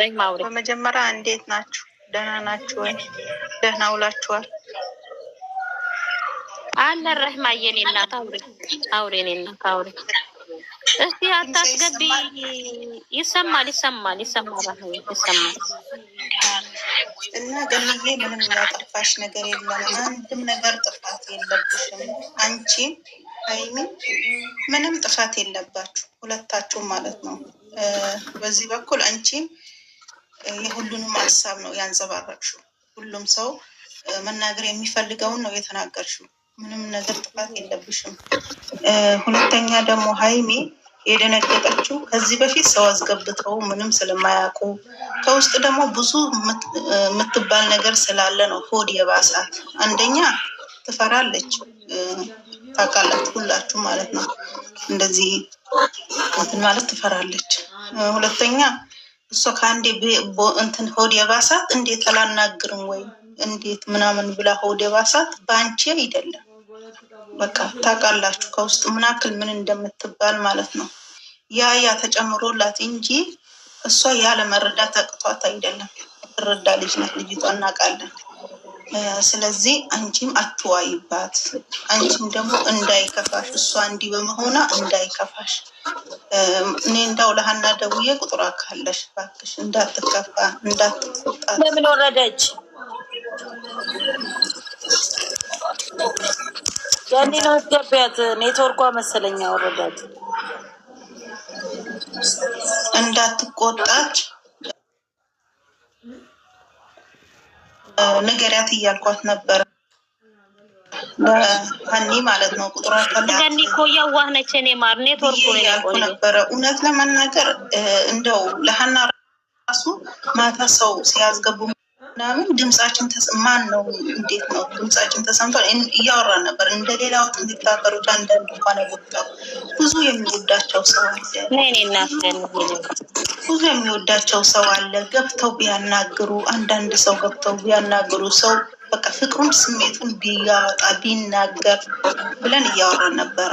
ረህማውሪ በመጀመሪያ እንዴት ናችሁ? ደህና ናችሁ ወይ? ደህና ውላችኋል? አለ ረህማ የኔ እናት አውሪ የኔ እናት አውሪ። እስቲ አታስገቢ። ይሰማል ይሰማል። እና ገንዬ ምንም ያጠፋሽ ነገር የለም። አንድም ነገር ጥፋት የለብሽም። አንቺም ሀይሚ ምንም ጥፋት የለባችሁ ሁለታችሁም ማለት ነው። በዚህ በኩል አንቺም የሁሉንም ሀሳብ ነው ያንጸባረቅሽው። ሁሉም ሰው መናገር የሚፈልገውን ነው የተናገርሽው። ምንም ነገር ጥፋት የለብሽም። ሁለተኛ ደግሞ ሀይሚ የደነገጠችው ከዚህ በፊት ሰው አስገብተው ምንም ስለማያውቁ ከውስጥ ደግሞ ብዙ የምትባል ነገር ስላለ ነው ሆድ የባሳት። አንደኛ ትፈራለች፣ ታውቃላችሁ ሁላችሁ ማለት ነው። እንደዚህ እንትን ማለት ትፈራለች። ሁለተኛ እሷ ከአንዴ እንትን ሆድ የባሳት እንዴት አላናግርም ወይ እንዴት ምናምን ብላ ሆድ የባሳት በአንቺ አይደለም። በቃ ታውቃላችሁ ከውስጥ ምናክል ምን እንደምትባል ማለት ነው። ያ ተጨምሮላት እንጂ እሷ ያለ መረዳት አቅቷት አይደለም። ትረዳ ልጅ ናት ልጅቷ፣ እናውቃለን። ስለዚህ አንቺም አትዋይባት፣ አንቺም ደግሞ እንዳይከፋሽ፣ እሷ እንዲህ በመሆኗ እንዳይከፋሽ። እኔ እንዳው ለሀና ደውዬ ቁጥሯ ካለሽ እባክሽ እንዳትከፋ እንዳትቆጣት። ለምን ወረደች? ያኔ ነው አስገቢያት። ኔትወርኳ መሰለኛ ወረዳት። እንዳትቆጣች ንገሪያት እያልኳት ነበረ ሀኒ ማለት ነው። ቁጥሯ ገኒ እኮ የዋህ ነች። እኔ ማር ኔትወርኩ ያልኩ ነበረ። እውነት ለመናገር እንደው ለሀና ራሱ ማታ ሰው ሲያስገቡ ምናምን ድምጻችን ማን ነው እንዴት ነው ድምጻችን ተሰምቷል እያወራን ነበር። እንደ ሌላው ቲክቶከሮች አንዳንድ እንኳን ወጣው ብዙ የሚወዳቸው ሰው አለ፣ ብዙ የሚወዳቸው ሰው አለ። ገብተው ቢያናግሩ፣ አንዳንድ ሰው ገብተው ቢያናግሩ ሰው በቃ ፍቅሩን ስሜቱን ቢያወጣ ቢናገር ብለን እያወራን ነበረ።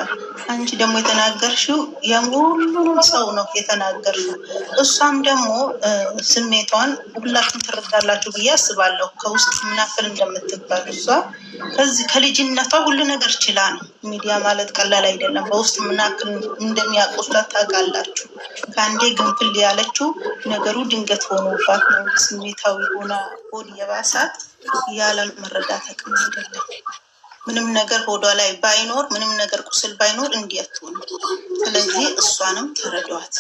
አንቺ ደግሞ የተናገርሽው የሁሉንም ሰው ነው የተናገርሽው። እሷም ደግሞ ስሜቷን ሁላችሁም ትረዳላችሁ ብዬ አስባለሁ። ከውስጥ ምናክል እንደምትባል እሷ ከዚህ ከልጅነቷ ሁሉ ነገር ችላ ነው። ሚዲያ ማለት ቀላል አይደለም። በውስጥ ምናክል እንደሚያቆስላት ታውቃላችሁ። ከአንዴ ግንፍል ያለችው ነገሩ ድንገት ሆኖባት ነው። ስሜታዊ ሆና ሆድ የባሳት ያለ መረዳት አቅም አይደለም። ምንም ነገር ሆዷ ላይ ባይኖር፣ ምንም ነገር ቁስል ባይኖር እንዲያት ሆነ። ስለዚህ እሷንም ተረዷት።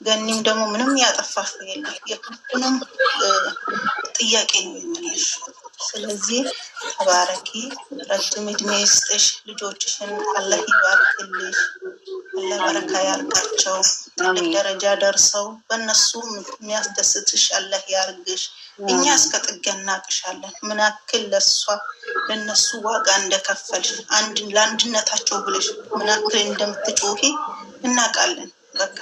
ገኒም ደግሞ ምንም ያጠፋሽ የለም። የሁሉንም ጥያቄ ነው የሚመለሽ። ስለዚህ ተባረኪ፣ ረጅም እድሜ ይስጥሽ። ልጆችሽን አላህ ይባርክልሽ፣ አላህ በረካ ያርጋቸው። ትልቅ ደረጃ ደርሰው በእነሱ የሚያስደስትሽ አላህ ያርግሽ። እኛ እስከ ጥግ እናቅሻለን። ምን ያክል ለእነሱ ዋጋ እንደከፈልሽ ለአንድነታቸው ብለሽ ምን ያክል እንደምትጮሂ እናውቃለን። በቃ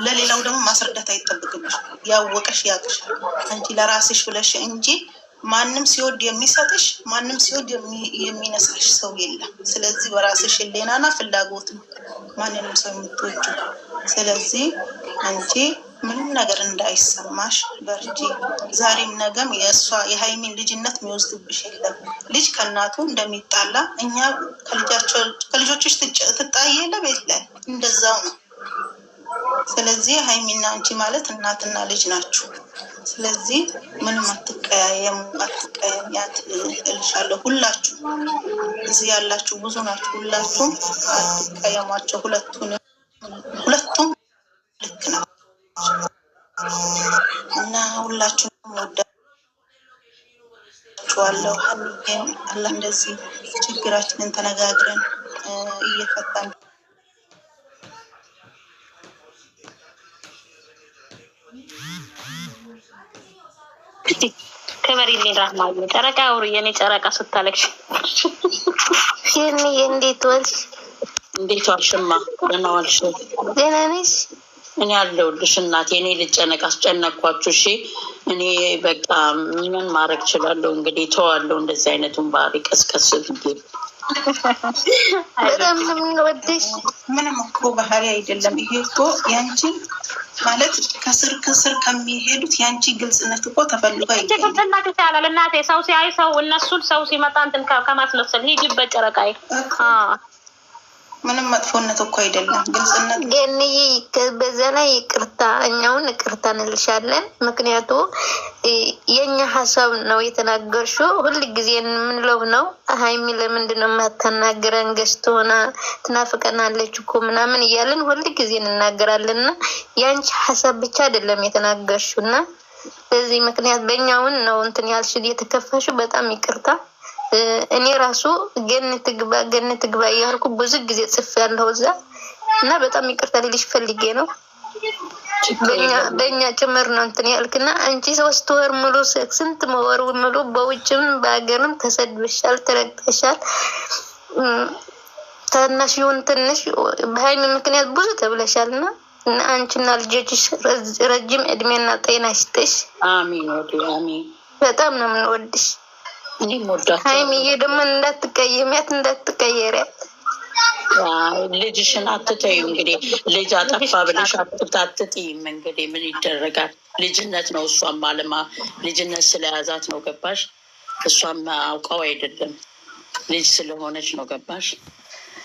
ለሌላው ደግሞ ማስረዳት አይጠብቅብሽ። ያወቀሽ ያቅሻል። አንቺ ለራስሽ ብለሽ እንጂ ማንም ሲወድ የሚሰጥሽ ማንም ሲወድ የሚነሳሽ ሰው የለም። ስለዚህ በራስሽ ህሊናና ፍላጎት ነው ማንንም ሰው የምትወጁ። ስለዚህ አንቺ ምንም ነገር እንዳይሰማሽ በርቺ። ዛሬም ነገም የእሷ የሀይሚን ልጅነት የሚወስድብሽ የለም። ልጅ ከእናቱ እንደሚጣላ እኛ ከልጆችሽ ትጣይ የለ ቤት ላይ እንደዛው ነው። ስለዚህ ሀይሚና አንቺ ማለት እናትና ልጅ ናችሁ። ስለዚህ ምንም አትቀያየሙ፣ አትቀያያት እልሻለሁ። ሁላችሁ እዚህ ያላችሁ ብዙ ናችሁ። ሁላችሁም አትቀየሟቸው። ሁለቱም ልክ ነው እና ሁላችሁም ወዳችኋለሁ። ሀኒዬም አላህ እንደዚህ ችግራችንን ተነጋግረን እየፈታን ከበሪልኝ ራህማ ጨረቃ አውሪ። የኔ ጨረቃ ስታለቅሽ የኔ እንዴት ዋልሽ? እንዴት ዋልሽማ? ደህና ዋልሽ? ደህና ነሽ? እኔ አለሁልሽ እናቴ። እኔ ልጨነቅ አስጨነቅኳችሁ። እሺ እኔ በቃ ምን ማድረግ እችላለሁ? እንግዲህ ተዋለሁ እንደዚህ አይነቱን ባህሪ ቀስቀስ ብዬ። በጣም ነው የምንወድሽ። ምንም እኮ ባህሪ አይደለም ይሄ እኮ ያንቺን ማለት ከስር ከሚሄዱት ያንቺ ግልጽነት እኮ ተፈልጎ አይገኝም። ግልጽነት ይቻላል እናቴ። ሰው ሲያይ ሰው እነሱን ሰው ሲመጣ እንትን ከማስመሰል ሂጂበት ጨረቃዬ። ምንም መጥፎነት እኮ አይደለም ግልጽነት። ገንዬ በዛ ላይ ይቅርታ፣ እኛውን ይቅርታ እንልሻለን። ምክንያቱ የኛ ሀሳብ ነው የተናገርሽው። ሁል ጊዜ የምንለው ነው ሀይሚ ለምንድን ነው የማታናግረን? ገዝቶ ሆና ትናፍቀናለች እኮ ምናምን እያለን ሁል ጊዜ እንናገራለን። እና የአንቺ ሀሳብ ብቻ አይደለም የተናገርሽው እና በዚህ ምክንያት በእኛውን ነው እንትን ያልሽ የተከፋሽው። በጣም ይቅርታ። እኔ ራሱ ገነት ግባ እያልኩ ብዙ ጊዜ ጽፍ ያለው እዛ እና በጣም ይቅርታ ልልሽ ፈልጌ ነው። በእኛ ጭምር ነው እንትን ያልክና አንቺ 3 ወር ሙሉ ስንት ወር ሙሉ በውጭም በሀገርም ተሰድበሻል፣ ተረግጠሻል። ታናሽ ይሁን ትንሽ በሀይሚ ምክንያት ብዙ ተብለሻል እና አንቺና ልጆችሽ ረጅም እድሜና ጤና ይስጥሽ። አሚን አሚን። በጣም ነው የምንወድሽ። ሀይሚዬ ደግሞ እንዳትቀየሚያት፣ እንዳትቀየሪያት። ልጅሽን አትተዩ። እንግዲህ ልጅ አጠፋ ብለሽ አትጥይም። እንግዲህ ምን ይደረጋል? ልጅነት ነው። እሷም አለማ ልጅነት ስለያዛት ነው። ገባሽ? እሷም አውቀው አይደለም ልጅ ስለሆነች ነው። ገባሽ?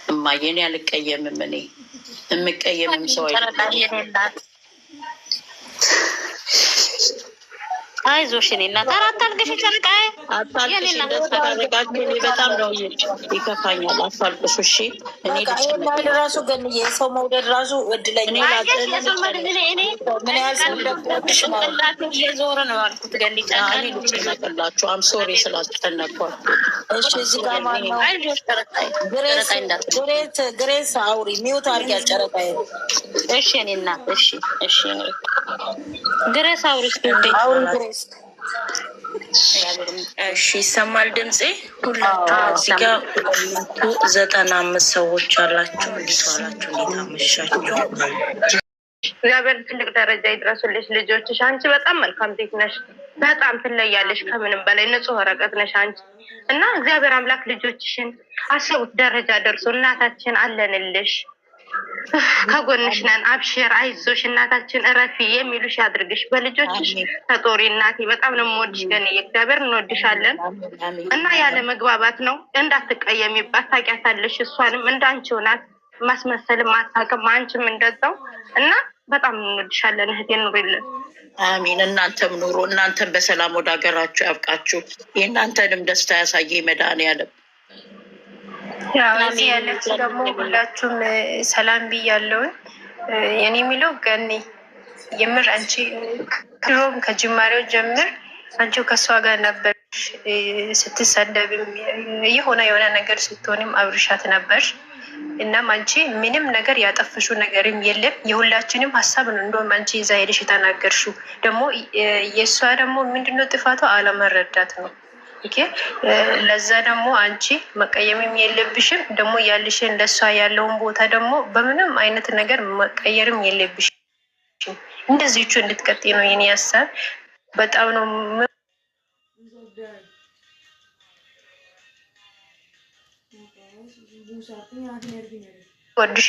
እማዬን አልቀየምም። እኔ የምቀየምም ሰው አይደለም። አይዞሽ እኔ እናት አታልቅሽ። ጨርቃዬ አታልቅሽ። በጣም ነው ይከፋኛል። አታልቅሱ እሺ። እኔ ራሱ ግን የሰው መውደድ ራሱ እድለኛ ምን ያህል የዞረ ነው አልኩት። ልጨነቅላችሁ አም ሶሪ ስላስጨነቅኳችሁ። እሺ እዚህ ጋር ማነው? ግሬስ አውሪ ሚውት አድርጊያት ጨረቃዬ። እሺ እኔ እናት እሺ እሺ ግሬስ አውሪ አውሪ ግሬስ። እሺ ይሰማል ድምፄ? ሁላችሁ እዚህ ጋር 95 ሰዎች አላችሁ። እንዴት ዋላችሁ? እንዴት አመሻችሁ? እግዚአብሔር ትልቅ ደረጃ ይድረሱልሽ ልጆችሽ። አንቺ በጣም መልካም ሴት ነሽ። በጣም ትለያለሽ። ከምንም በላይ ንጹህ ወረቀት ነሽ አንቺ እና እግዚአብሔር አምላክ ልጆችሽን አሰቡት ደረጃ ደርሶ እናታችን አለንልሽ፣ ከጎንሽ ነን፣ አብሽር፣ አይዞሽ፣ እናታችን እረፊ የሚሉሽ ያድርግሽ። በልጆችሽ ተጦሪ እናቴ። በጣም ነው የምወድሽ ገን እግዚአብሔር እንወድሻለን። እና ያለ መግባባት ነው እንዳትቀየሚባት። ታውቂያታለሽ፣ እሷንም እንዳንቺው ናት፣ ማስመሰልም አታውቅም፣ አንቺም እንደዛው እና በጣም እንወድሻለን እህቴ፣ ኑሪልን። አሚን። እናንተም ኑሮ፣ እናንተም በሰላም ወደ ሀገራችሁ ያብቃችሁ። የእናንተንም ደስታ ያሳየ መድኃኒዓለም። ያው እዚህ ያለችው ደግሞ ሁላችሁም ሰላም ብያለሁኝ። የኔ የሚለው ገኒ የምር አንቺ ድሮም ከጅማሬው ጀምር አንቺው ከእሷ ጋር ነበርሽ። ስትሰደብም የሆነ ነገር ስትሆንም አብርሻት ነበርሽ። እናም አንቺ ምንም ነገር ያጠፍሽው ነገርም የለም። የሁላችንም ሀሳብ ነው። እንደውም አንቺ ይዛ ሄደሽ የተናገርሽው ደግሞ የእሷ ደግሞ ምንድነው ጥፋቷ? አለመረዳት ነው። ለዛ ደግሞ አንቺ መቀየምም የለብሽም። ደግሞ ያልሽን ለእሷ ያለውን ቦታ ደግሞ በምንም አይነት ነገር መቀየርም የለብሽም። እንደዚቹ እንድትቀጥይ ነው የኔ ሀሳብ። በጣም ነው ወድሽ